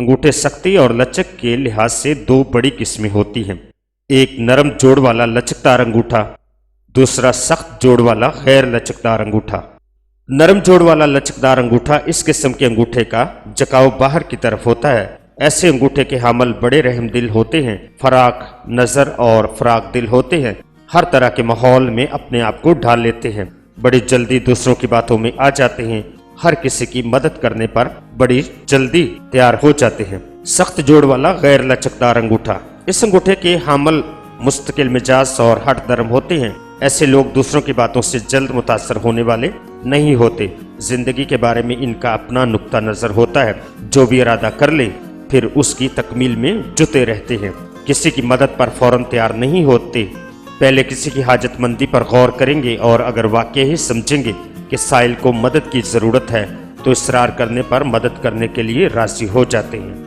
انگوٹھے سختی اور لچک کے لحاظ سے دو بڑی قسمیں ہوتی ہیں، ایک نرم جوڑ والا لچکدار انگوٹھا، دوسرا سخت جوڑ والا غیر لچکدار انگوٹھا۔ نرم جوڑ والا لچکدار انگوٹھا اس قسم کے انگوٹھے کا جھکاؤ باہر کی طرف ہوتا ہے۔ ایسے انگوٹھے کے حامل بڑے رحم دل ہوتے ہیں، فراق نظر اور فراق دل ہوتے ہیں، ہر طرح کے ماحول میں اپنے آپ کو ڈھال لیتے ہیں، بڑی جلدی دوسروں کی باتوں میں آ جاتے ہیں، ہر کسی کی مدد کرنے پر بڑی جلدی تیار ہو جاتے ہیں۔ سخت جوڑ والا غیر لچکدار انگوٹھا، اس انگوٹھے کے حامل مستقل مزاج اور ہٹ درم ہوتے ہیں۔ ایسے لوگ دوسروں کی باتوں سے جلد متاثر ہونے والے نہیں ہوتے، زندگی کے بارے میں ان کا اپنا نقطہ نظر ہوتا ہے، جو بھی ارادہ کر لے پھر اس کی تکمیل میں جتے رہتے ہیں، کسی کی مدد پر فوراً تیار نہیں ہوتے، پہلے کسی کی حاجت مندی پر غور کریں گے اور اگر واقعی ہی سمجھیں گے کہ سائل کو مدد کی ضرورت ہے تو اصرار کرنے پر مدد کرنے کے لیے راضی ہو جاتے ہیں۔